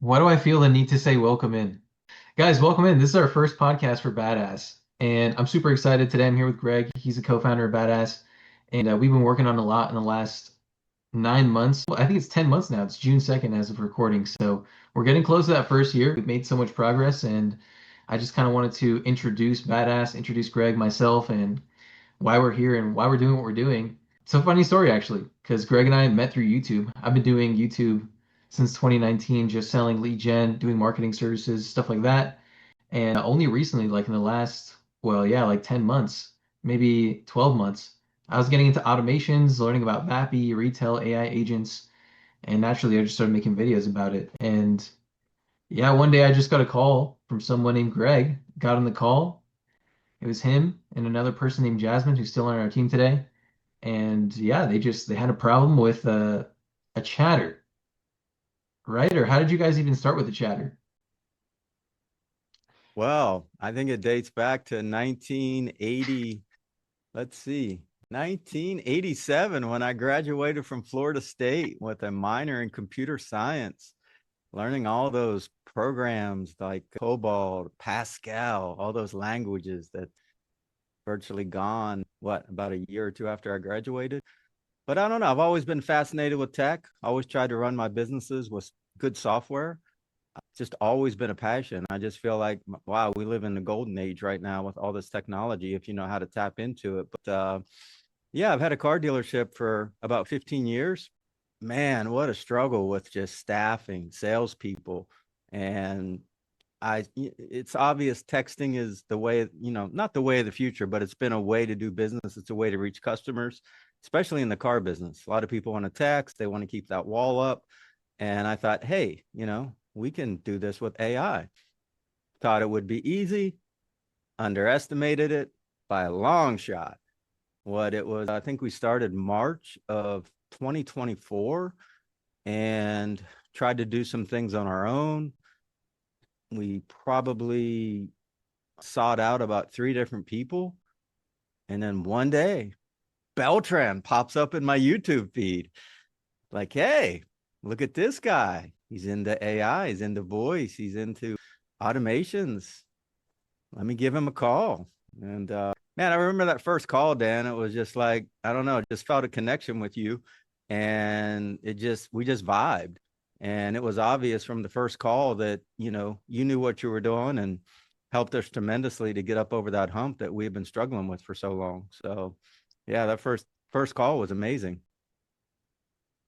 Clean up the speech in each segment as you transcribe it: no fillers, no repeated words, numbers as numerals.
Why do I feel the need to say welcome in? Guys, welcome in. This is our first podcast for BadAAAS, and I'm super excited today. I'm here with Greg. He's a co-founder of BadAAAS, and we've been working on a lot in the last 9 months. Well, I think it's 10 months now. It's June 2nd as of recording, so we're getting close to that first year. We've made so much progress, and I just kind of wanted to introduce BadAAAS, introduce Greg, myself, and why we're here and why we're doing what we're doing. It's a funny story actually, because Greg and I met through YouTube. I've been doing YouTube since 2019, just selling lead gen, doing marketing services, stuff like that. And only recently, like in the last, well, yeah, like 10 months, maybe 12 months, I was getting into automations, learning about VAPI, retail AI agents, and naturally I just started making videos about it. And yeah, one day I just got a call from someone named Greg, got on the call. It was him and another person named Jasmine who's still on our team today. And yeah, they had a problem with a chatter, right? Or how did you guys even start with the chatter? Well, I think it dates back to 1980. Let's see, 1987 when I graduated from Florida State with a minor in computer science, learning all those programs like COBOL, Pascal, all those languages that virtually gone, about a year or two after I graduated. But I don't know. I've always been fascinated with tech. I always tried to run my businesses with good software. Just always been a passion. I just feel like, wow, we live in the golden age right now with all this technology if you know how to tap into it. But yeah, I've had a car dealership for about 15 years. Man, what a struggle with just staffing, salespeople. And it's obvious texting is the way, not the way of the future, but it's been a way to do business. It's a way to reach customers, especially in the car business. A lot of people want to text, they want to keep that wall up. And I thought, hey, we can do this with AI. Thought it would be easy, underestimated it by a long shot. What it was, I think we started March of 2024 and tried to do some things on our own. We probably sought out about three different people. And then one day, Beltran pops up in my YouTube feed. Like, hey, look at this guy. He's into AI, he's into voice, he's into automations. Let me give him a call. And man, I remember that first call, Dan. It was just like, I don't know, just felt a connection with you. And we just vibed. And it was obvious from the first call that, you knew what you were doing and helped us tremendously to get up over that hump that we've been struggling with for so long. So yeah, that first call was amazing.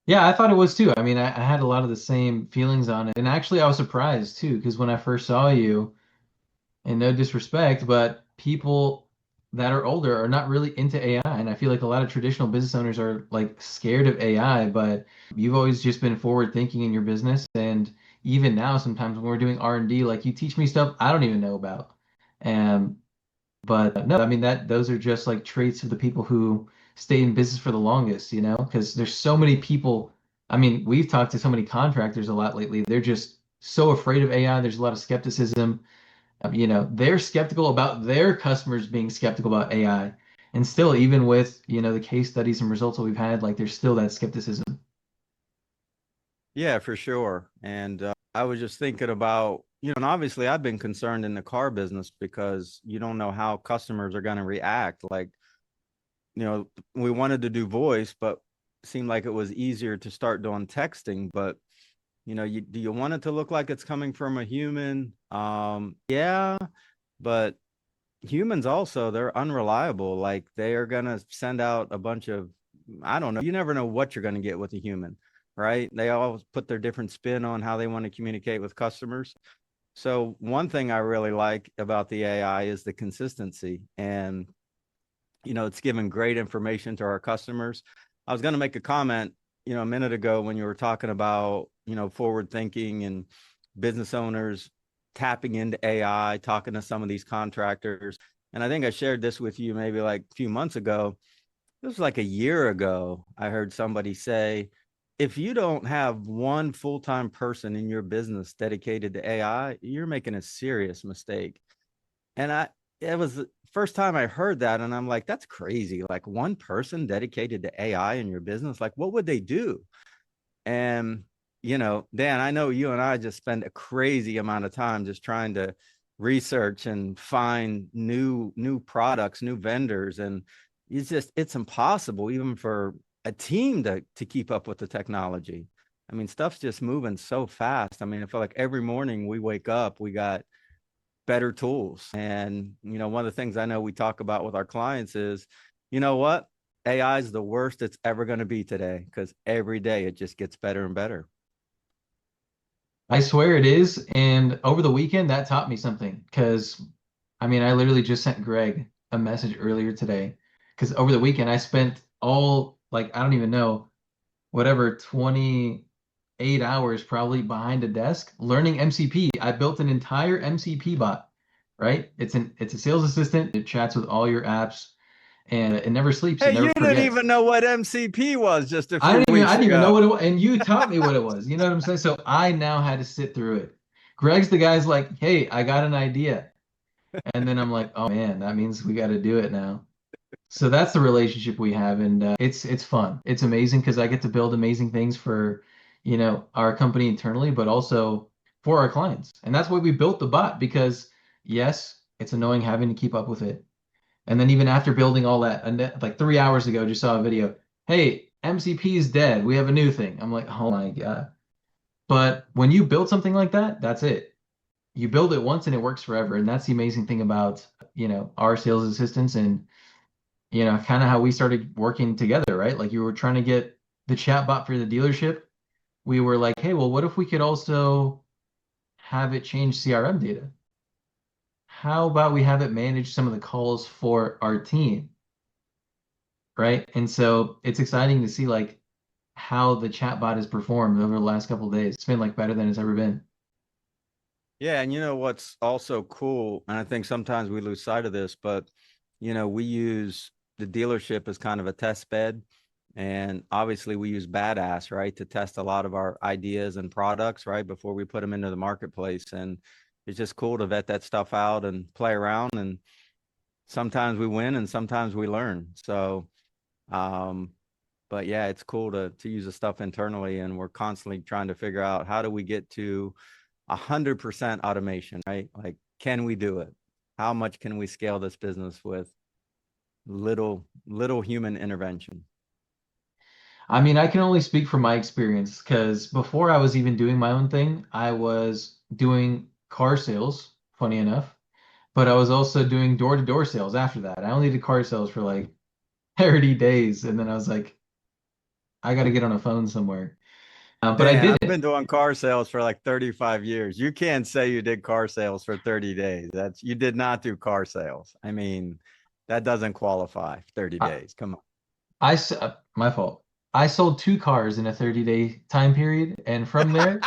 Yeah, I thought it was too. I mean, I had a lot of the same feelings on it. And actually, I was surprised too, because when I first saw you, and no disrespect, but people that are older are not really into AI. And I feel like a lot of traditional business owners are like scared of AI, but you've always just been forward thinking in your business. And even now, sometimes when we're doing R&D, like you teach me stuff I don't even know about. And but no, I mean that those are just like traits of the people who stay in business for the longest, because there's so many people. I mean, we've talked to so many contractors a lot lately. They're just so afraid of AI. There's a lot of skepticism. They're skeptical about their customers being skeptical about AI. And still, even with, the case studies and results that we've had, like there's still that skepticism. Yeah, for sure. And I was just thinking about, and obviously I've been concerned in the car business because you don't know how customers are going to react. Like, we wanted to do voice, but it seemed like it was easier to start doing texting. But, do you want it to look like it's coming from a human? Yeah, but humans also, they're unreliable. Like they are going to send out a bunch of, I don't know, you never know what you're going to get with a human, right? They all put their different spin on how they want to communicate with customers. So one thing I really like about the AI is the consistency, and it's giving great information to our customers. I was going to make a comment, a minute ago when you were talking about, forward thinking and business owners tapping into AI, talking to some of these contractors. And I think I shared this with you maybe like a few months ago. It was like a year ago. I heard somebody say, if you don't have one full-time person in your business dedicated to AI, you're making a serious mistake. And it was the first time I heard that. And I'm like, that's crazy. Like one person dedicated to AI in your business, like what would they do? And, Dan, I know you and I just spend a crazy amount of time just trying to research and find new products, new vendors, and it's impossible even for a team to keep up with the technology. I mean, stuff's just moving so fast. I mean, I feel like every morning we wake up, we got better tools. And, one of the things I know we talk about with our clients is, you know what? AI is the worst it's ever going to be today because every day it just gets better and better. I swear it is. And over the weekend, that taught me something. Because, I mean, I literally just sent Greg a message earlier today. Because over the weekend, I spent all, like, I don't even know, whatever, 28 hours probably behind a desk learning MCP. I built an entire MCP bot, right? It's a sales assistant. It chats with all your apps and it never sleeps. It Hey, never you didn't forgets. even know what MCP was just a I few didn't even I weeks didn't even know ago. what it was, and you taught me what it was. You know what I'm saying? So I now had to sit through it. Greg's the guy's like, "Hey, I got an idea," and then I'm like, "Oh man, that means we got to do it now." So that's the relationship we have, and it's fun. It's amazing because I get to build amazing things for, our company internally, but also for our clients. And that's why we built the bot because yes, it's annoying having to keep up with it. And then even after building all that, and like 3 hours ago, just saw a video. Hey, MCP is dead. We have a new thing. I'm like, oh my God. But when you build something like that, that's it. You build it once and it works forever. And that's the amazing thing about, our sales assistants and, kind of how we started working together, right? Like you were trying to get the chat bot for the dealership. We were like, hey, well, what if we could also have it change CRM data? How about we have it manage some of the calls for our team? Right? And so it's exciting to see like how the chatbot has performed over the last couple of days. It's been like better than it's ever been. Yeah, and what's also cool, and I think sometimes we lose sight of this, but we use the dealership as kind of a test bed. And obviously we use BadAAAS, right, to test a lot of our ideas and products, right, before we put them into the marketplace. And it's just cool to vet that stuff out and play around. And sometimes we win and sometimes we learn. So um, but yeah, it's cool to use the stuff internally, and we're constantly trying to figure out how do we get to 100% automation, right? Like, can we do it? How much can we scale this business with little human intervention? I mean, I can only speak from my experience because before I was even doing my own thing, I was doing car sales, funny enough, but I was also doing door-to-door sales after that. I only did car sales for like 30 days, and then I was like, I got to get on a phone somewhere. But I Dan, did I've it. been doing car sales for like 35 years. You can't say you did car sales for 30 days. You did not do car sales. I mean, that doesn't qualify 30 I, days. Come on. my fault. I sold two cars in a 30-day time period, and from there,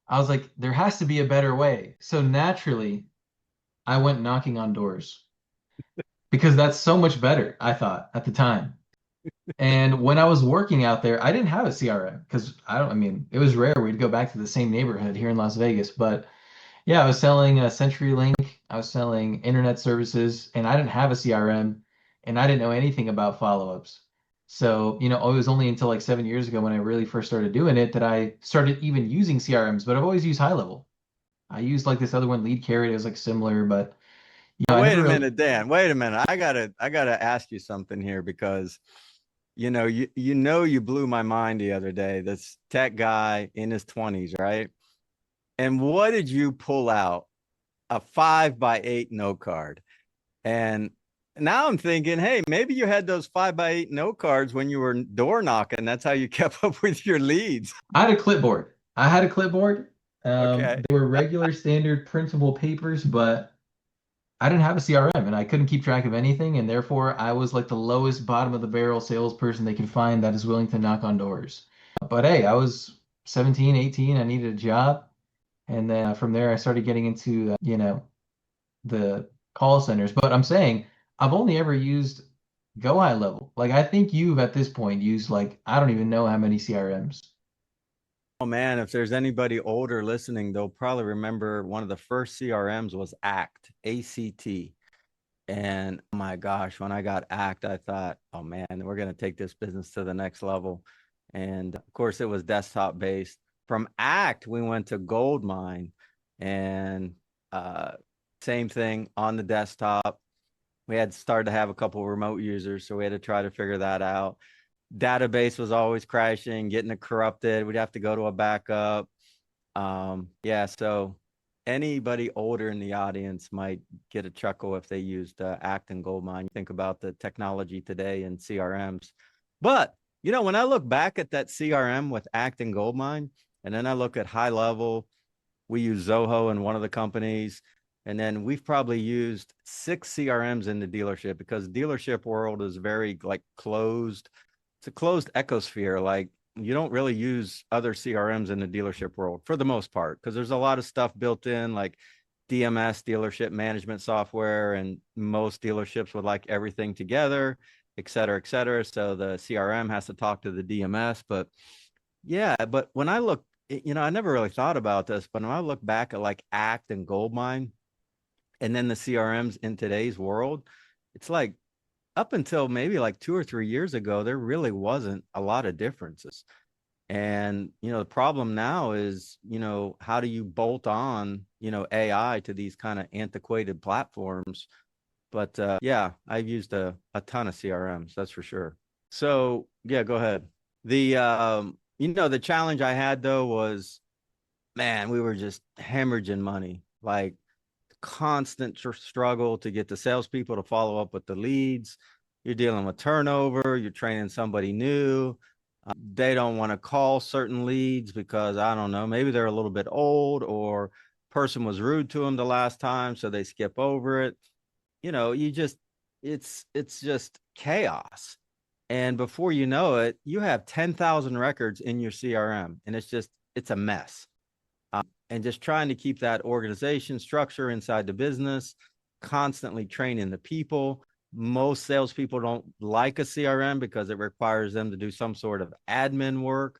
I was like, there has to be a better way. So naturally, I went knocking on doors because that's so much better, I thought at the time. And when I was working out there, I didn't have a CRM because I mean, it was rare we'd go back to the same neighborhood here in Las Vegas. But yeah, I was selling a CenturyLink, I was selling internet services, and I didn't have a CRM and I didn't know anything about follow-ups. So, it was only until like 7 years ago when I really first started doing it that I started even using CRMs, but I've always used high level. I used like this other one, Lead Carrier. It was like similar, but Now, I wait never a really. minute, Dan. Wait a minute. I gotta ask you something here because you blew my mind the other day. This tech guy in his 20s, right? And what did you pull out? A 5x8 note card. And now I'm thinking, hey, maybe you had those 5x8 note cards when you were door knocking. That's how you kept up with your leads. I had a clipboard. I had a clipboard. Okay. They were regular standard printable papers, but I didn't have a CRM and I couldn't keep track of anything. And therefore, I was like the lowest bottom of the barrel salesperson they could find that is willing to knock on doors. But hey, I was 17, 18. I needed a job. And then from there, I started getting into, the call centers. But I'm saying I've only ever used Go High Level. Like, I think you've at this point used like, I don't even know how many CRMs. Oh man, if there's anybody older listening, they'll probably remember one of the first CRMs was ACT, ACT. And oh my gosh, when I got ACT, I thought, oh man, we're going to take this business to the next level. And of course, it was desktop based. From Act, we went to Goldmine, and uh, same thing on the desktop. We had started to have a couple of remote users, so we had to try to figure that out. Database was always crashing, getting it corrupted. We'd have to go to a backup. Yeah, so anybody older in the audience might get a chuckle if they used Act and Goldmine. Think about the technology today in CRMs. But, when I look back at that CRM with Act and Goldmine, and then I look at high level, we use Zoho in one of the companies. And then we've probably used 6 CRMs in the dealership, because dealership world is very like closed. It's a closed ecosphere. Like, you don't really use other CRMs in the dealership world for the most part, because there's a lot of stuff built in, like DMS, dealership management software, and most dealerships would like everything together, et cetera, et cetera. So the CRM has to talk to the DMS. But yeah, but when I look, I never really thought about this, but when I look back at like Act and Goldmine, and then the CRMs in today's world, it's like up until maybe like 2 or 3 years ago, there really wasn't a lot of differences. And, the problem now is, how do you bolt on, AI to these kind of antiquated platforms? But yeah, I've used a ton of CRMs, that's for sure. So yeah, go ahead. The challenge I had though was, man, we were just hemorrhaging money. Like, constant struggle to get the salespeople to follow up with the leads. You're dealing with turnover. You're training somebody new. They don't want to call certain leads because, I don't know, maybe they're a little bit old, or person was rude to them the last time, so they skip over it. It's just chaos. And before you know it, you have 10,000 records in your CRM, and it's a mess. And just trying to keep that organization structure inside the business, constantly training the people. Most salespeople don't like a CRM because it requires them to do some sort of admin work.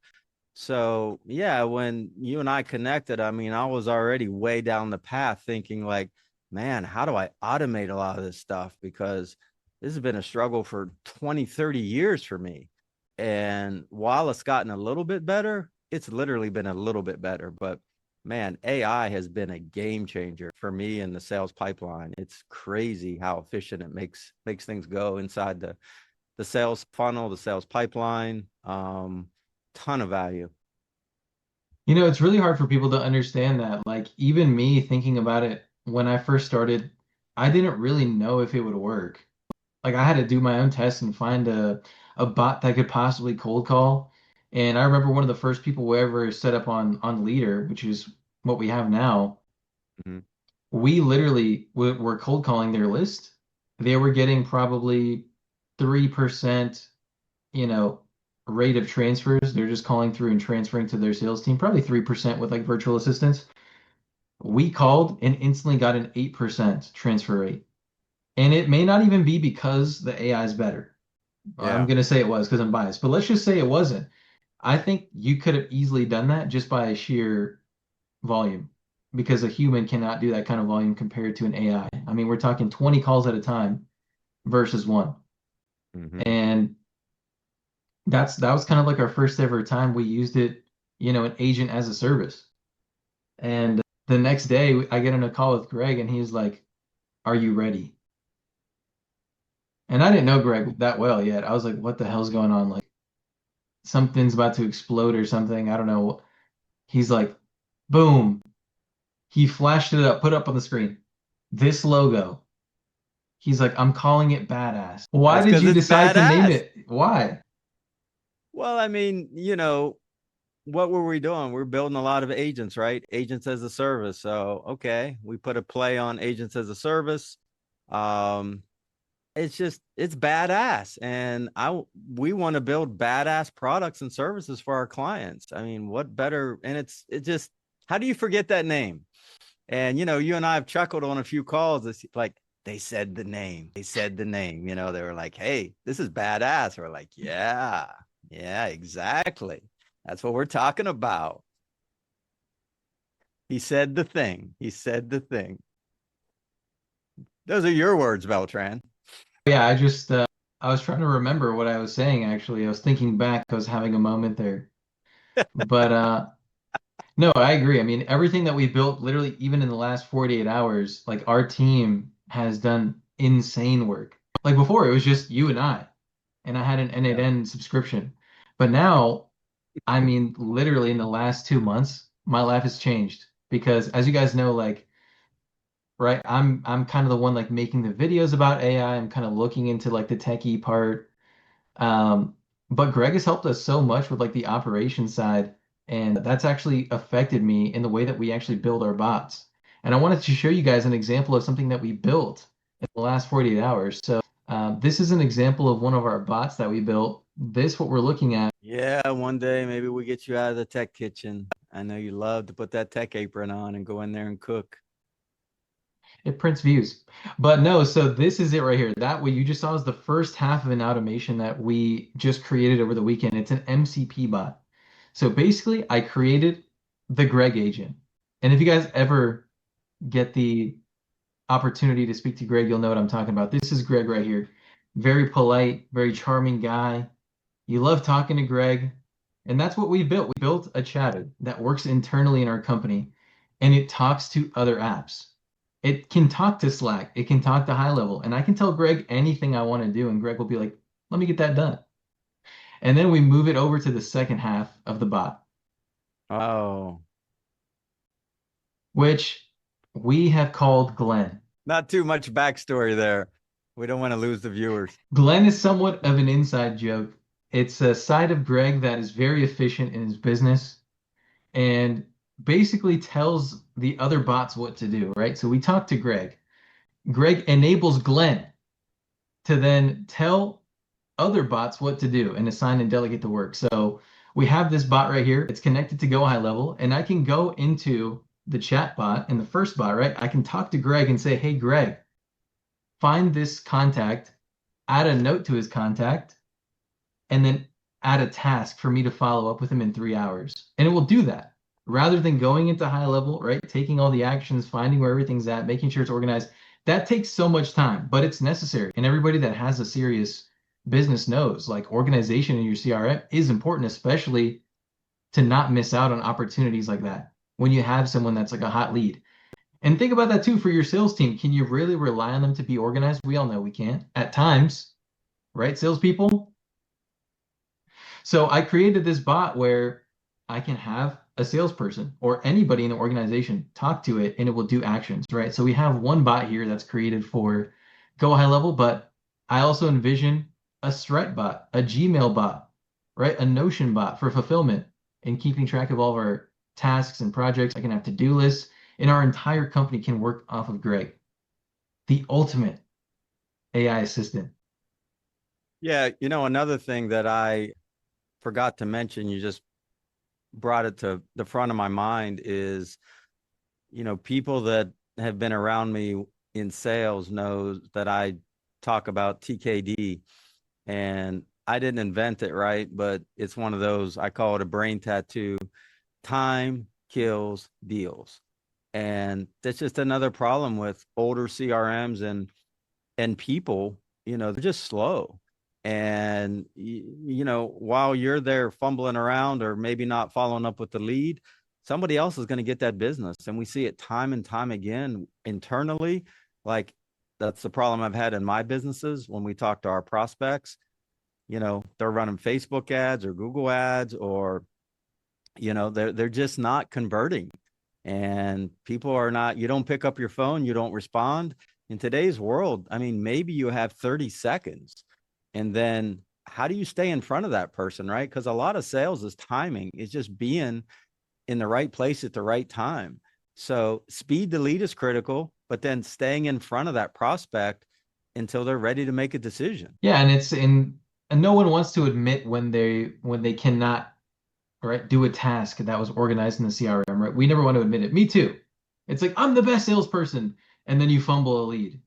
So yeah, when you and I connected, I mean, I was already way down the path thinking like, man, how do I automate a lot of this stuff? Because this has been a struggle for 20, 30 years for me. And while it's gotten a little bit better, it's literally been a little bit better. But man, AI has been a game changer for me in the sales pipeline. It's crazy how efficient it makes things go inside the sales funnel, the sales pipeline. Ton of value. It's really hard for people to understand that. Like, even me thinking about it when I first started, I didn't really know if it would work. Like, I had to do my own tests and find a bot that could possibly cold call. And I remember one of the first people we ever set up on Leader, which is what we have now. Mm-hmm. We literally were cold calling their list. They were getting probably 3%, you know, rate of transfers. They're just calling through and transferring to their sales team, probably 3% with like virtual assistants. We called and instantly got an 8% transfer rate. And it may not even be because the AI is better. I'm Yeah. going to say it was because I'm biased, but let's just say it wasn't. I think you could have easily done that just by sheer volume, because a human cannot do that kind of volume compared to an AI. I mean, we're talking 20 calls at a time versus one. Mm-hmm. And that was kind of like our first ever time we used it, an agent as a service. And the next day I get on a call with Greg and he's like, "Are you ready?" And I didn't know Greg that well yet. I was like, "What the hell's going on? Like something's about to explode or something." I don't know. He's like, "Boom." He flashed it up, put up on the screen. This logo. He's like, "I'm calling it BadAAAS." Why That's did because you it's decide to name badass. it? Why? Well, I mean, what were we doing? We're building a lot of agents, right? Agents as a service. So, okay, we put a play on agents as a service. Um, it's badass, and we want to build badass products and services for our clients. I mean, what better? And it just, how do you forget that name? And you and I have chuckled on a few calls. It's like, they said the name. They said the name. They were like, "Hey, this is badass." We're like, "Yeah, yeah, exactly. That's what we're talking about." He said the thing. He said the thing. Those are your words, Beltran. Yeah, I was trying to remember what I was saying actually. I was thinking back, I was having a moment there. But no, I agree. I mean, everything that we built literally even in the last 48 hours, like our team has done insane work. Like before, it was just you and I had an Yeah. N8N subscription. But now, I mean, literally in the last 2 months, my life has changed because as you guys know, like, right, I'm kind of the one like making the videos about AI. I'm kind of looking into like the techie part. Um, but Greg has helped us so much with like the operation side, and that's actually affected me in the way that we actually build our bots. And I wanted to show you guys an example of something that we built in the last 48 hours. So this is an example of one of our bots that we built. This, what we're looking at, Yeah, one day maybe we get you out of the tech kitchen. I know you love to put that tech apron on and go in there and cook. it prints views. But no, so this is it right here. That what you just saw is the first half of an automation that we just created over the weekend. It's an MCP bot. So basically, I created the Greg agent. And if you guys ever get the opportunity to speak to Greg, you'll know what I'm talking about. This is Greg right here. Very polite, very charming guy. You love talking to Greg. And that's what we built. We built a chat that works internally in our company and it talks to other apps. It can talk to Slack, it can talk to High Level, and I can tell Greg anything I want to do, and Greg will be like, let me get that done. And then we move it over to the second half of the bot, Oh, which we have called Glenn. not too much backstory there. We don't want to lose the viewers. Glenn is somewhat of an inside joke. It's a side of Greg that is very efficient in his business and basically tells the other bots what to do, right? So we talk to Greg. Greg enables Glenn to then tell other bots what to do and assign and delegate the work. So we have this bot right here. It's connected to Go High Level, and I can go into the chat bot in the first bot, right? I can talk to Greg and say, hey, Greg, find this contact, add a note to his contact, and then add a task for me to follow up with him in 3 hours. And it will do that rather than going into High Level, right? Taking all the actions, finding where everything's at, making sure it's organized. That takes so much time, but it's necessary. And everybody that has a serious business knows like organization in your CRM is important, especially to not miss out on opportunities like that when you have someone that's like a hot lead. And think about that too for your sales team. Can you really rely on them to be organized? We all know we can't at times, right? Salespeople, so I created this bot where I can have a salesperson or anybody in the organization talk to it and it will do actions, right? So we have one bot here that's created for Go High Level, but I also envision a Stret bot, a Gmail bot, right? A Notion bot for fulfillment and keeping track of all of our tasks and projects. I can have to-do lists, and our entire company can work off of Greg, the ultimate AI assistant. Yeah, another thing that I forgot to mention, you just brought it to the front of my mind is, people that have been around me in sales knows that I talk about TKD, and I didn't invent it, right? But it's one of those, I call it a brain tattoo. Time kills deals. And that's just another problem with older CRMs and people, they're just slow. And, while you're there fumbling around or maybe not following up with the lead, somebody else is going to get that business. And we see it time and time again internally. Like that's the problem I've had in my businesses when we talk to our prospects. They're running Facebook ads or Google ads, or, they're just not converting. And people are not, you don't pick up your phone, you don't respond. In today's world, I mean, maybe you have 30 seconds. And then how do you stay in front of that person, right? Because a lot of sales is timing. It's just being in the right place at the right time. So speed to lead is critical, but then staying in front of that prospect until they're ready to make a decision. Yeah, and it's in and no one wants to admit when they cannot, right, do a task that was organized in the CRM, right? We never want to admit it. Me too. It's like I'm the best salesperson, and then you fumble a lead.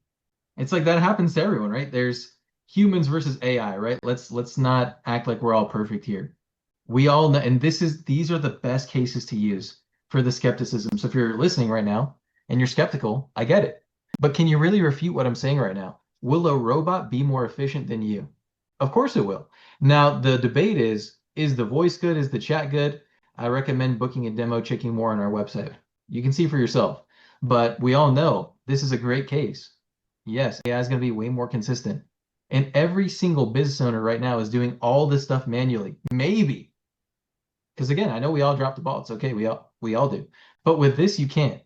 It's like that happens to everyone, right? There's humans versus AI, right? Let's not act like we're all perfect here. We all know, and these are the best cases to use for the skepticism. So if you're listening right now and you're skeptical, I get it. But can you really refute what I'm saying right now? Will a robot be more efficient than you? Of course it will. Now, the debate is the voice good? Is the chat good? I recommend booking a demo, checking more on our website. You can see for yourself. But we all know this is a great case. Yes, AI is going to be way more consistent. And every single business owner right now is doing all this stuff manually. Maybe. Because again, I know we all drop the ball. It's okay. We all do. But with this, you can't,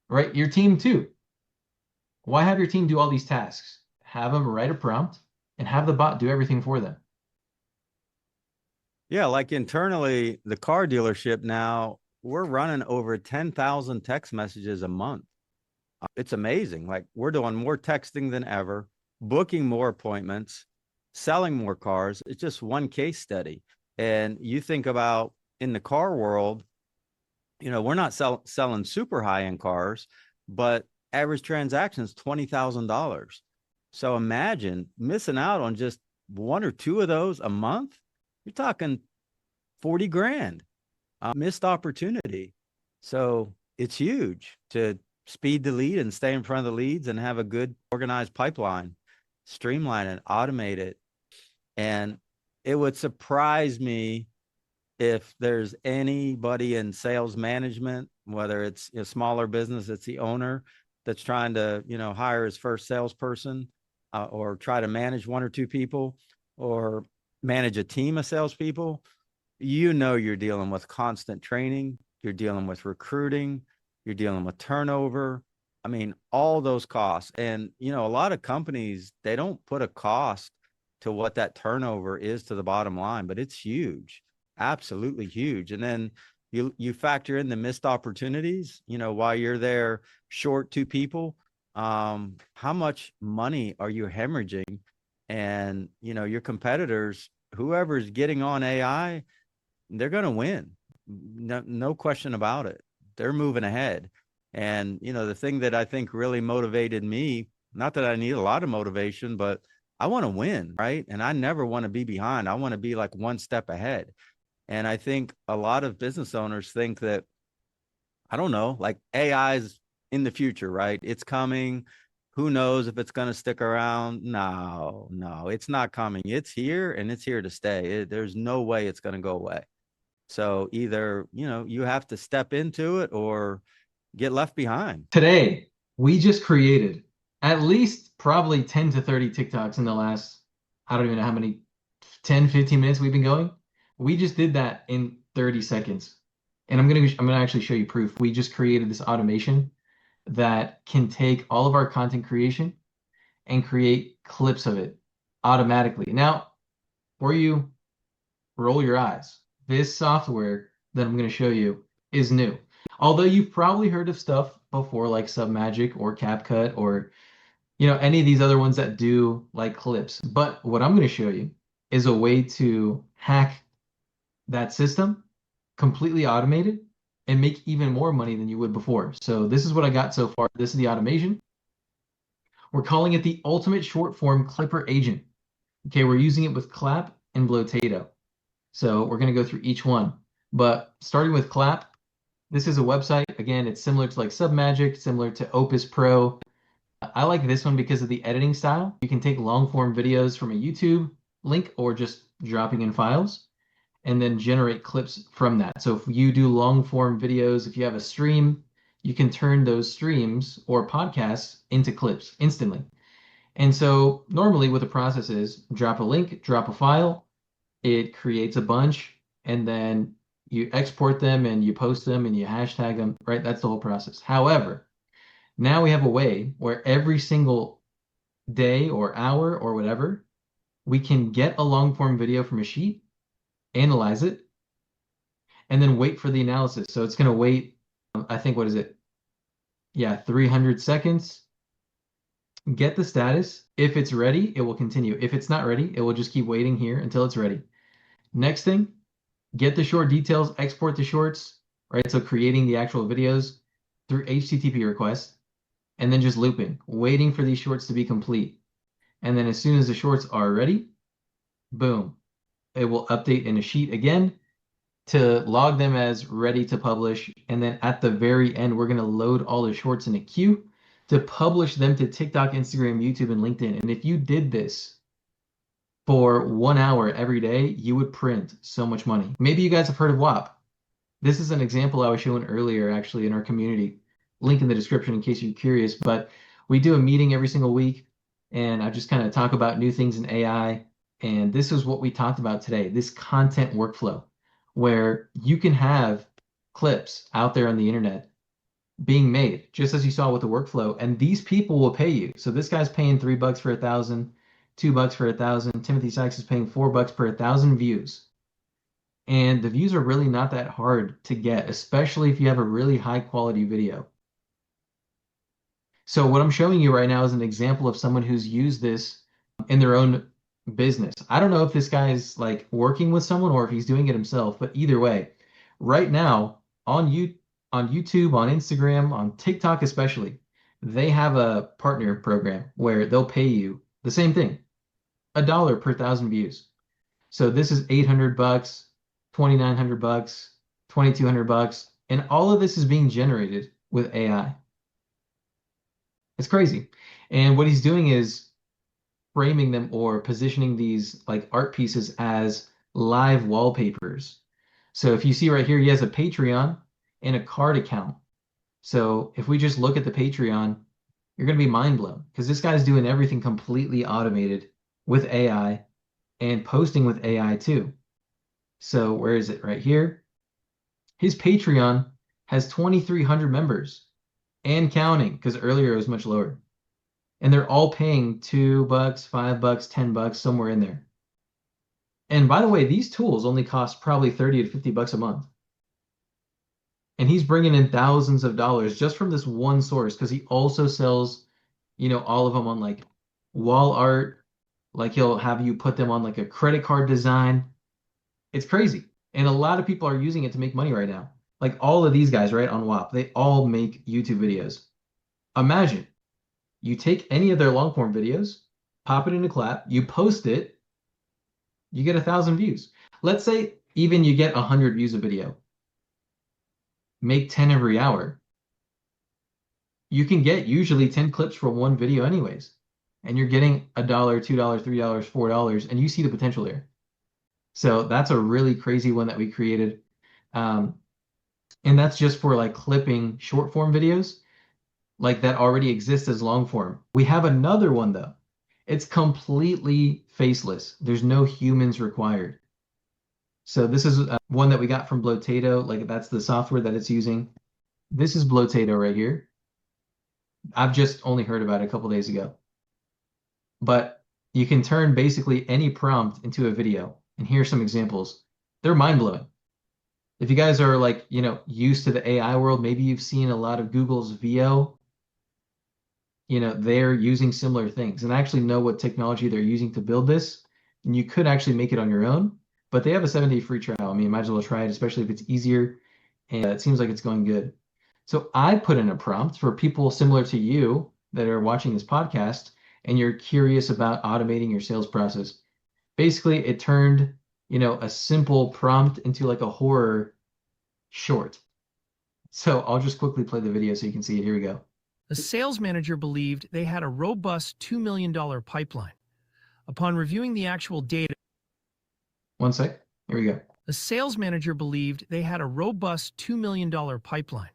right? Your team too. Why have your team do all these tasks? Have them write a prompt and have the bot do everything for them. Yeah, like internally, the car dealership now, we're running over 10,000 text messages a month. It's amazing. Like we're doing more texting than ever, booking more appointments, selling more cars. It's just one case study. And you think about in the car world, we're not selling super high end cars, but average transactions $20,000. So imagine missing out on just one or two of those a month. You're talking 40 grand, missed opportunity. So it's huge to speed the lead and stay in front of the leads and have a good organized pipeline, streamline it, automate it. And it would surprise me if there's anybody in sales management, whether it's a smaller business, it's the owner that's trying to, hire his first salesperson, or try to manage one or two people or manage a team of salespeople. You're dealing with constant training, you're dealing with recruiting, you're dealing with turnover. I mean, all those costs. And, a lot of companies, they don't put a cost to what that turnover is to the bottom line, but it's huge, absolutely huge. And then you factor in the missed opportunities, while you're there short two people, how much money are you hemorrhaging? And, your competitors, whoever's getting on AI, they're going to win. No question about it. They're moving ahead. And, the thing that I think really motivated me, not that I need a lot of motivation, but I want to win, right? And I never want to be behind. I want to be like one step ahead. And I think a lot of business owners think that, I don't know, like AI is in the future, right? It's coming. Who knows if it's going to stick around? No, it's not coming. It's here and it's here to stay. There's no way it's going to go away. So either, you have to step into it or get left behind. Today, we just created at least probably 10 to 30 TikToks in the last, I don't even know how many, 10, 15 minutes we've been going. We just did that in 30 seconds. And I'm gonna actually show you proof. We just created this automation that can take all of our content creation and create clips of it automatically. Now, before you roll your eyes, this software that I'm going to show you is new. Although you've probably heard of stuff before like Submagic or CapCut or any of these other ones that do like clips. But what I'm going to show you is a way to hack that system, completely automated, and make even more money than you would before. So this is what I got so far. This is the automation. We're calling it the ultimate short form clipper agent. Okay, we're using it with Clap and Blotato. So we're going to go through each one. But starting with Clap, this is a website. Again, it's similar to like Submagic, similar to Opus Pro. I like this one because of the editing style. You can take long form videos from a YouTube link or just dropping in files and then generate clips from that. So if you do long form videos, if you have a stream, you can turn those streams or podcasts into clips instantly. And so normally what the process is, drop a link, drop a file, it creates a bunch, and then you export them and you post them and you hashtag them, right? That's the whole process. However, now we have a way where every single day or hour or whatever, we can get a long form video from a sheet, analyze it, and then wait for the analysis. So it's going to wait, I think, what is it? Yeah, 300 seconds. Get the status. If it's ready, it will continue. If it's not ready, it will just keep waiting here until it's ready. Next thing, get the short details, export the shorts, right? So creating the actual videos through HTTP request, and then just looping, waiting for these shorts to be complete. And then as soon as the shorts are ready, boom, it will update in a sheet again to log them as ready to publish. And then at the very end, we're going to load all the shorts in a queue to publish them to TikTok, Instagram, YouTube, and LinkedIn. And if you did this For 1 hour every day, you would print so much money. Maybe you guys have heard of WAP. This is an example I was showing earlier, actually, in our community. Link in the description in case you're curious. But we do a meeting every single week, and I just kind of talk about new things in AI. And this is what we talked about today, this content workflow, where you can have clips out there on the internet being made, just as you saw with the workflow, and these people will pay you. So this guy's paying $3 for 1,000, $2 for 1,000. Timothy Sykes is paying $4 per 1,000 views. And the views are really not that hard to get, especially if you have a really high quality video. So what I'm showing you right now is an example of someone who's used this in their own business. I don't know if this guy is like working with someone or if he's doing it himself, but either way, right now on YouTube, on Instagram, on TikTok especially, they have a partner program where they'll pay you the same thing, $1 per 1,000 views. So this is $800, $2,900, $2,200, and all of this is being generated with AI. It's crazy. And what he's doing is framing them or positioning these like art pieces as live wallpapers. So if you see right here, he has a Patreon and a card account. So if we just look at the Patreon, you're going to be mind blown because this guy's doing everything completely automated with AI and posting with AI too. So where is it? Right here. His Patreon has 2,300 members and counting because earlier it was much lower. And they're all paying $2, $5, $10, somewhere in there. And by the way, these tools only cost probably 30 to $50 a month. And he's bringing in thousands of dollars just from this one source because he also sells, all of them on like wall art. Like he'll have you put them on like a credit card design. It's crazy. And a lot of people are using it to make money right now. Like all of these guys, right, on WAP, they all make YouTube videos. Imagine you take any of their long form videos, pop it in a clap, you post it, you get 1,000 views. Let's say even you get 100 views a video. Make 10 every hour. You can get usually 10 clips from one video anyways. And you're getting $1, $2, $3, $4, and you see the potential there. So that's a really crazy one that we created. And that's just for like clipping short form videos like that already exists as long form. We have another one though. It's completely faceless. There's no humans required. So this is one that we got from Blotato. Like that's the software that it's using. This is Blotato right here. I've just only heard about it a couple days ago. But you can turn basically any prompt into a video. And here's some examples. They're mind-blowing. If you guys are like, used to the AI world, maybe you've seen a lot of Google's VO, they're using similar things. And I actually know what technology they're using to build this. And you could actually make it on your own, but they have a 7-day free trial. I mean, might as well try it, especially if it's easier. And it seems like it's going good. So I put in a prompt for people similar to you that are watching this podcast and you're curious about automating your sales process. Basically, it turned, a simple prompt into like a horror short. So I'll just quickly play the video so you can see it. Here we go. A sales manager believed they had a robust $2 million pipeline. Upon reviewing the actual data, One sec. Here we go. a sales manager believed they had a robust $2 million pipeline.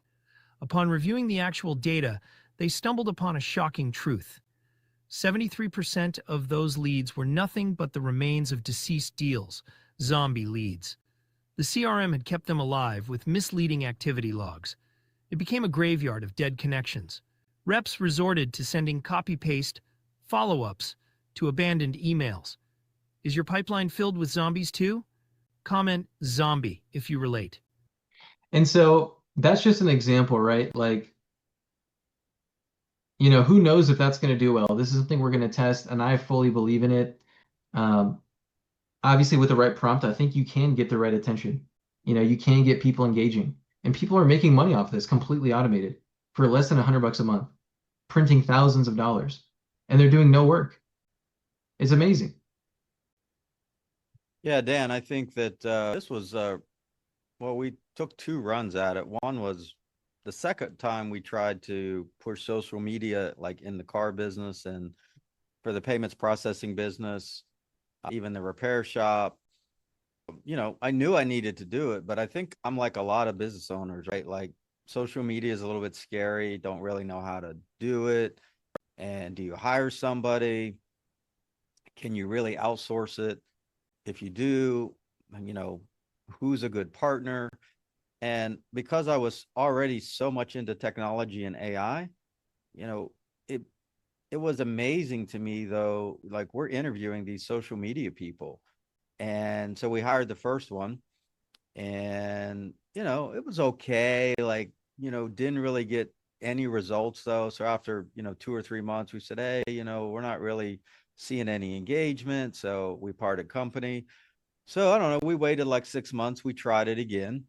Upon reviewing the actual data, they stumbled upon a shocking truth. 73% of those leads were nothing but the remains of deceased deals, zombie leads. The CRM had kept them alive with misleading activity logs. It became a graveyard of dead connections. Reps resorted to sending copy-paste follow-ups to abandoned emails. Is your pipeline filled with zombies too? Comment zombie if you relate. And so that's just an example, right? Like, who knows if that's going to do well? This is something we're going to test, and I fully believe in it. Um, Obviously, with the right prompt, I think you can get the right attention. You can get people engaging, and people are making money off this completely automated for less than $100 a month, printing thousands of dollars, and they're doing no work. It's amazing. Yeah, Dan, I think that this was, well, we took 2 runs at it. One was the second time we tried to push social media, like in the car business and for the payments processing business. even the repair shop. I knew I needed to do it, but I think I'm like a lot of business owners, right? Like social media is a little bit scary, don't really know how to do it. And do you hire somebody? Can you really outsource it? If you do, you know, who's a good partner? And because I was already so much into technology and AI, you know, it it was amazing to me though, like we're interviewing these social media people. And so we hired the first one and it was okay, like, didn't really get any results though. So after, 2 or 3 months, we said, hey, we're not really seeing any engagement. So we parted company. So I don't know, we waited like 6 months, we tried it again.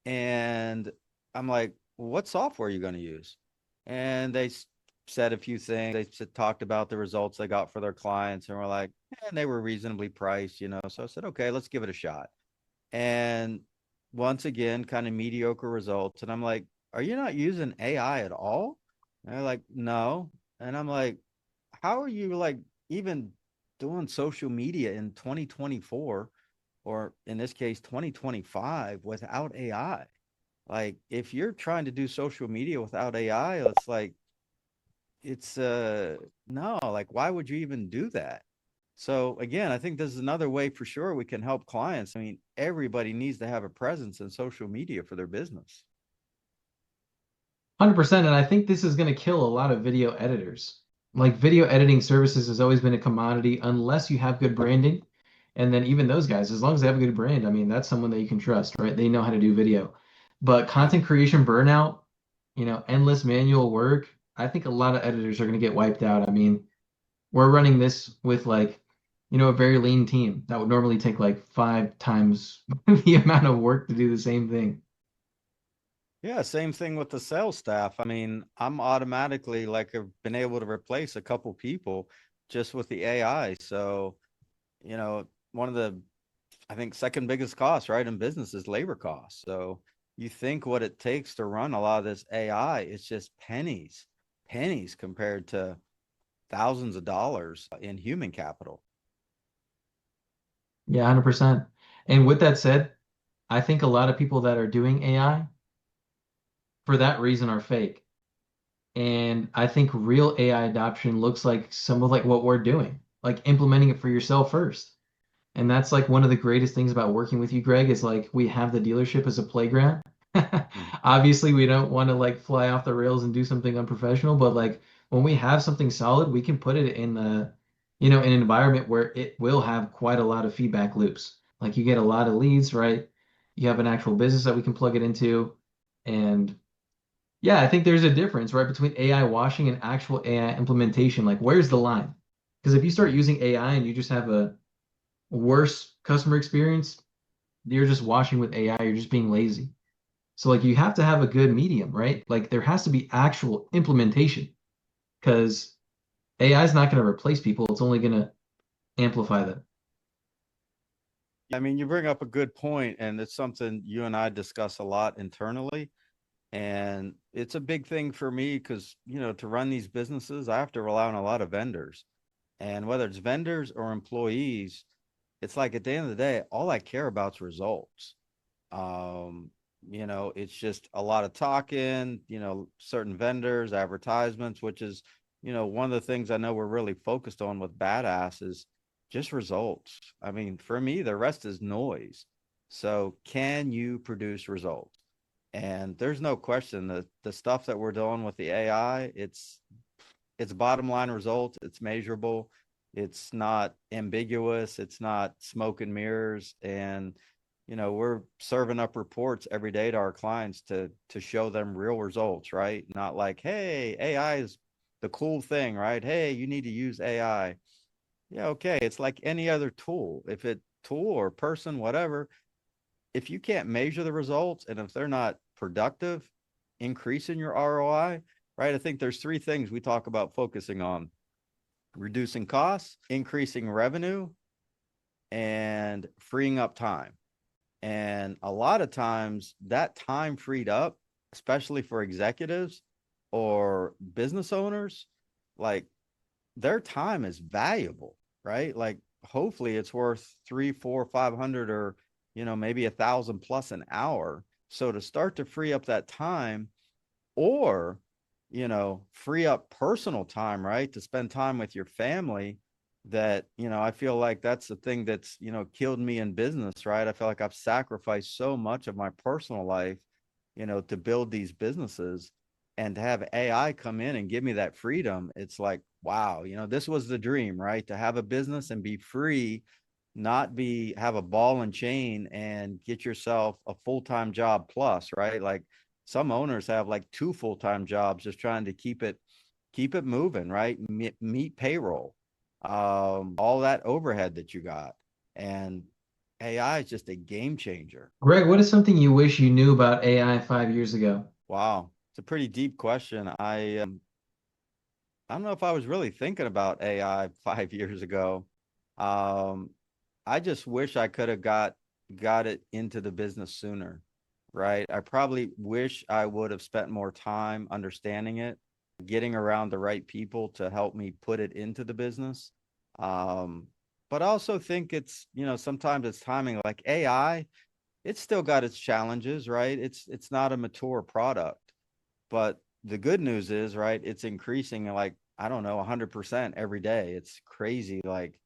And I'm like, well, what software are you going to use? And they said a few things. They talked about the results they got for their clients, and we're like, and they were reasonably priced, So I said, okay, let's give it a shot. And once again, kind of mediocre results. And I'm like, are you not using AI at all? And they're like, no. And I'm like, how are you like even doing social media in 2024, or in this case 2025, without AI? Like if you're trying to do social media without AI, it's like it's no, like why would you even do that? So again, I think this is another way for sure we can help clients. I mean, everybody needs to have a presence in social media for their business. 100%. And I think this is going to kill a lot of video editors. Like video editing services has always been a commodity unless you have good branding. And then even those guys, as long as they have a good brand, I mean, that's someone that you can trust, right? They know how to do video. But Yeah. content creation burnout, endless manual work, I think a lot of editors are going to get wiped out. I mean, we're running this with like, a very lean team that would normally take like 5 times the amount of work to do the same thing. Yeah, same thing with the sales staff. I mean, I'm automatically like have been able to replace a couple people just with the AI. So, one of the I think second biggest cost, right, in business is labor costs. So you think what it takes to run a lot of this AI, it's just pennies compared to thousands of dollars in human capital. Yeah, 100%. And with that said, I think a lot of people that are doing AI for that reason are fake. And I think real AI adoption looks like some of like what we're doing, like implementing it for yourself first. And that's like one of the greatest things about working with you, Greg, is like we have the dealership as a playground. Mm. Obviously, we don't want to like fly off the rails and do something unprofessional, but like when we have something solid, we can put it in in an environment where it will have quite a lot of feedback loops. Like you get a lot of leads, right? You have an actual business that we can plug it into. And yeah, I think there's a difference, right, between AI washing and actual AI implementation. Like, where's the line? Because if you start Mm. using AI and you just have a worse customer experience, you're just washing with AI, you're just being lazy. So like you have to have a good medium, right? Like there has to be actual implementation because AI is not going to replace people, it's only going to amplify them. I mean, you bring up a good point, and it's something you and I discuss a lot internally. And it's a big thing for me because, to run these businesses, I have to rely on a lot of vendors. And whether it's vendors or employees, it's like at the end of the day, all I care about is results. Um, it's just a lot of talking, certain vendors, advertisements, which is, one of the things I know we're really focused on with BadAAAS is just results. I mean, for me, the rest is noise. So can you produce results? And there's no question that the stuff that we're doing with the AI, it's bottom line results, it's measurable, it's not ambiguous, it's not smoke and mirrors. And we're serving up reports every day to our clients to show them real results, right? Not like, hey, AI is the cool thing, right? Hey, you need to use AI. Yeah, okay, it's like any other tool. If it tool or person, whatever, if you can't measure the results and if they're not productive, increasing your ROI, right? I think there's three things we talk about focusing on: reducing costs, increasing revenue, and freeing up time. And a lot of times that time freed up, especially for executives or business owners, like their time is valuable, right? Like hopefully it's worth 3, 4, 500, or, maybe 1,000 plus an hour. So to start to free up that time, or, free up personal time, right? To spend time with your family, that, I feel like that's the thing that's, killed me in business, right? I feel like I've sacrificed so much of my personal life, to build these businesses, and to have AI come in and give me that freedom. It's like, wow, this was the dream, right? To have a business and be free, not have a ball and chain and get yourself a full-time job plus, right? Like some owners have like 2 full-time jobs just trying to keep it moving, right? Meet payroll, all that overhead that you got. And AI is just a game changer. Greg, what is something you wish you knew about AI 5 years ago? Wow. It's a pretty deep question. I don't know if I was really thinking about AI 5 years ago. Um, I just wish I could have got it into the business sooner, right? I probably wish I would have spent more time understanding it, getting around the right people to help me put it into the business. But I also think it's, sometimes it's timing. Like AI, it's still got its challenges, right? It's not a mature product. But the good news is, right, it's increasing like, I don't know, 100% every day. It's crazy. Like,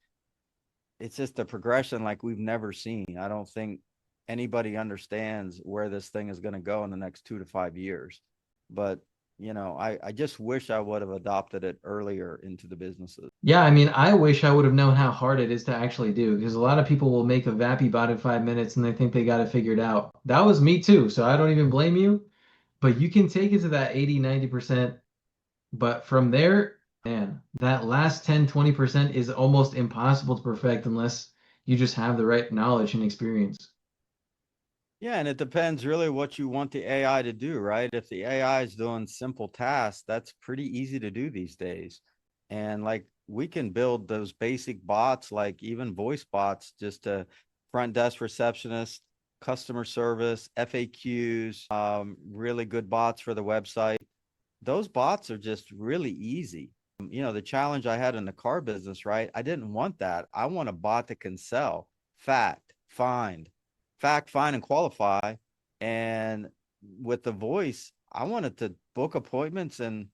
it's just a progression like we've never seen. I don't think anybody understands where this thing is going to go in the next 2 to 5 years. But, I just wish I would have adopted it earlier into the businesses. Yeah, I mean, I wish I would have known how hard it is to actually do because a lot of people will make a Vappy bot in 5 minutes and they think they got it figured out. That was me too, so I don't even blame you. But you can take it to that 80, 90%. But from there, man, that last 10, 20% is almost impossible to perfect unless you just have the right knowledge and experience. Yeah, and it depends really what you want the AI to do, right? If the AI is doing simple tasks, that's pretty easy to do these days. And like we can build those basic bots, like even voice bots, just to front desk receptionist, customer service, FAQs, really good bots for the website. Those bots are just really easy. The challenge I had in the car business, right? I didn't want that. I want a bot that can sell find, and qualify. And with the voice, I wanted to book appointments. And,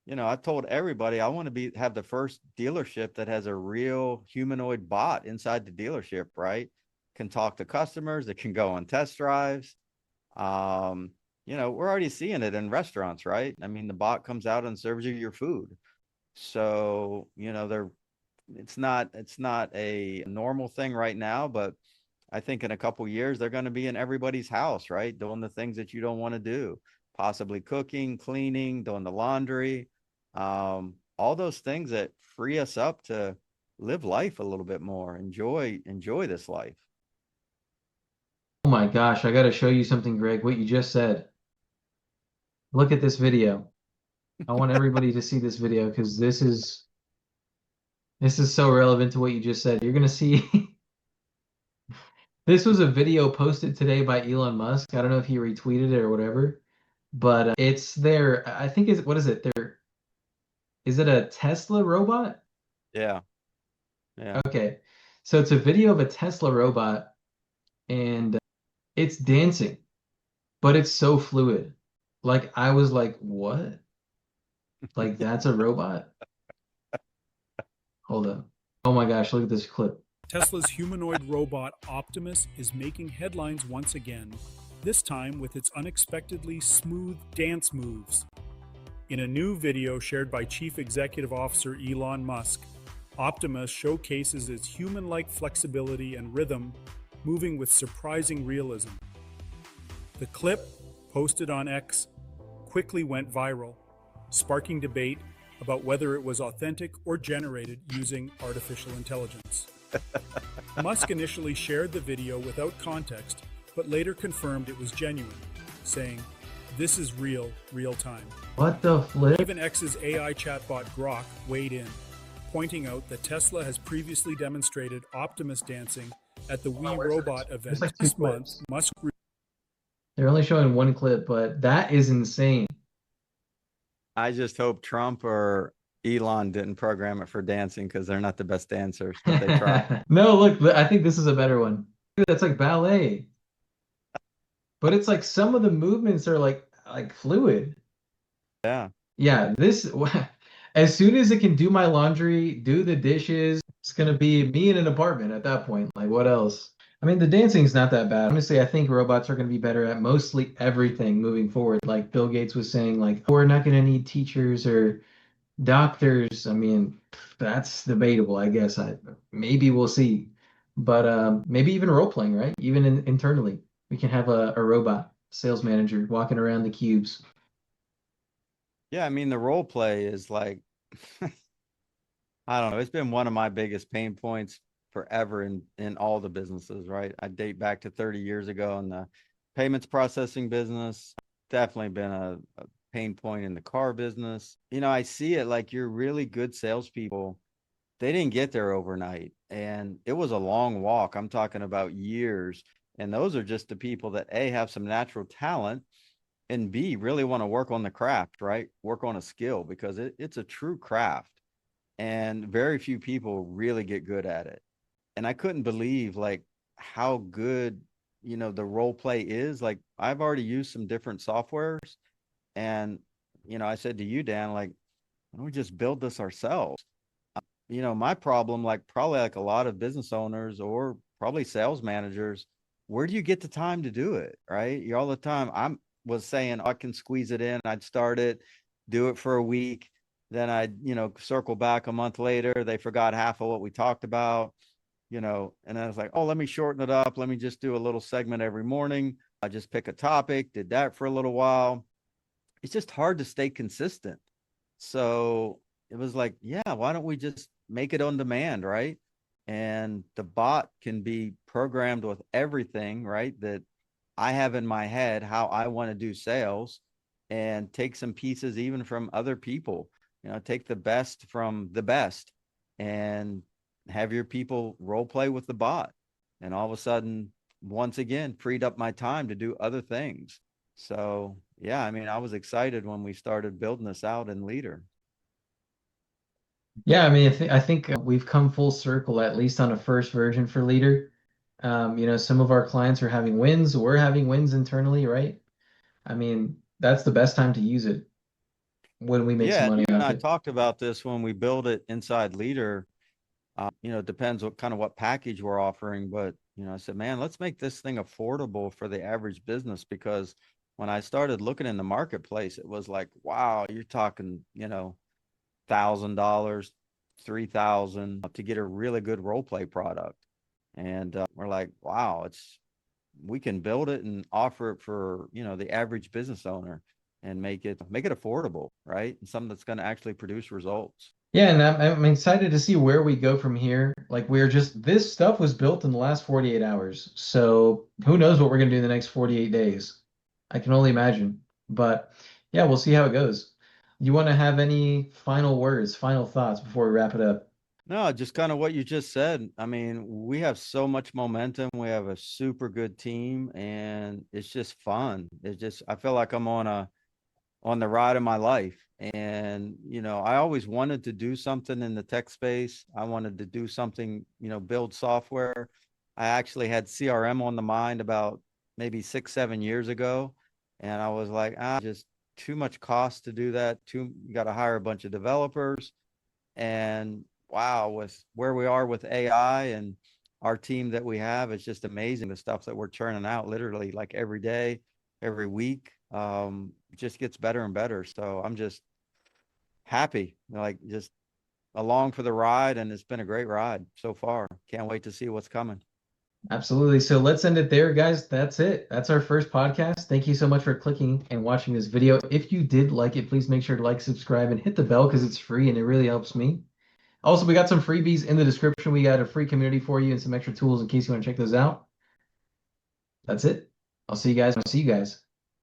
I told everybody I want to have the first dealership that has a real humanoid bot inside the dealership, right? Can talk to customers, that can go on test drives. We're already seeing it in restaurants, right? I mean, the bot comes out and serves you your food. So, it's not a normal thing right now, but I think in a couple of years, they're going to be in everybody's house, right? Doing the things that you don't want to do, possibly cooking, cleaning, doing the laundry, all those things that free us up to live life a little bit more, enjoy this life. Oh my gosh, I got to show you something, Greg, what you just said. Look at this video. I want everybody to see this video because this is so relevant to what you just said. You're going to see this was a video posted today by Elon Musk. I don't know if he retweeted it or whatever, but it's their, I think what is it? Is it a Tesla robot? Yeah. Yeah. Okay. So it's a video of a Tesla robot and it's dancing, but it's so fluid. Like I was like, what? Like that's a robot? Hold up. Oh my gosh, look at this clip. Tesla's humanoid robot Optimus is making headlines once again, this time with its unexpectedly smooth dance moves. In a new video shared by Chief Executive Officer Elon Musk, Optimus showcases its human-like flexibility and rhythm, moving with surprising realism. The clip, posted on X, quickly went viral, sparking debate about whether it was authentic or generated using artificial intelligence. Musk initially shared the video without context, but later confirmed it was genuine, saying, "This is real time." What the flip? Even X's AI chatbot Grok weighed in, pointing out that Tesla has previously demonstrated Optimus dancing at the We Robot event like this 2 month. clips. Musk They're only showing one clip, but that is insane. I just hope Trump or Elon didn't program it for dancing because they're not the best dancers, but they try. No, look, I think this is a better one. Dude, that's like ballet, but it's like some of the movements are like fluid. Yeah. Yeah, this as soon as it can do my laundry, do the dishes, it's gonna be me in an apartment at that point. Like what else? I mean, the dancing's not that bad. Honestly, I think robots are gonna be better at mostly everything moving forward. Like Bill Gates was saying, like we're not gonna need teachers or doctors. I mean, that's debatable, I guess. Maybe we'll see. But maybe even role playing, right? Even internally, we can have a robot sales manager walking around the cubes. Yeah. I mean, the role play is like, I don't know. It's been one of my biggest pain points forever in all the businesses, right? I date back to 30 years ago in the payments processing business. Definitely been a pain point in the car business. I see it like you're really good salespeople. They didn't get there overnight, and it was a long walk. I'm talking about years. And those are just the people that A, have some natural talent, and B, really want to work on the craft, right? Work on a skill because it's a true craft and very few people really get good at it. And I couldn't believe like how good, the role play is. Like I've already used some different softwares, and I said to you, Dan, like, why don't we just build this ourselves? My problem, like probably like a lot of business owners or probably sales managers, where do you get the time to do it? Right? You're all the time. Was saying I can squeeze it in. I'd start it, do it for a week. Then I'd, circle back a month later. They forgot half of what we talked about, and I was like, oh, let me shorten it up. Let me just do a little segment every morning. I just pick a topic, did that for a little while. It's just hard to stay consistent. So it was like, yeah, why don't we just make it on demand, right? And the bot can be programmed with everything, right? That I have in my head how I want to do sales, and take some pieces even from other people, take the best from the best and have your people role play with the bot. And all of a sudden, once again, freed up my time to do other things. So yeah, I mean, I was excited when we started building this out in Leader. Yeah, I mean, I think we've come full circle, at least on a first version for Leader. Some of our clients are having wins. We're having wins internally, right? I mean, that's the best time to use it when we make some Yeah, and money you and off I it. talked about this when we build it inside Leader. It depends what kind of what package we're offering, but I said, man, let's make this thing affordable for the average business, because when I started looking in the marketplace, it was like, wow, you're talking, $1,000, 3,000 to get a really good role play product. And we're like, wow, we can build it and offer it for, the average business owner and make it affordable, right? And something that's going to actually produce results. Yeah, and I'm excited to see where we go from here. Like this stuff was built in the last 48 hours. So who knows what we're gonna do in the next 48 days. I can only imagine. But yeah, we'll see how it goes. You want to have any final words, final thoughts before we wrap it up? No, just kind of what you just said. I mean, we have so much momentum. We have a super good team, and it's just fun. I feel like I'm on the ride of my life. And, I always wanted to do something in the tech space. I wanted to do something, build software. I actually had CRM on the mind about maybe 6, 7 years ago. And I was like, just too much cost to do that. You got to hire a bunch of developers. And wow, with where we are with AI and our team that we have, it's just amazing the stuff that we're churning out literally like every day, every week. It just gets better and better. So I'm just happy, like just along for the ride, and it's been a great ride so far. Can't wait to see what's coming. Absolutely. So let's end it there, guys. That's it. That's our first podcast. Thank you so much for clicking and watching this video. If you did like it, please make sure to like, subscribe, and hit the bell because it's free and it really helps me. Also, we got some freebies in the description. We got a free community for you and some extra tools in case you want to check those out. That's it. I'll see you guys.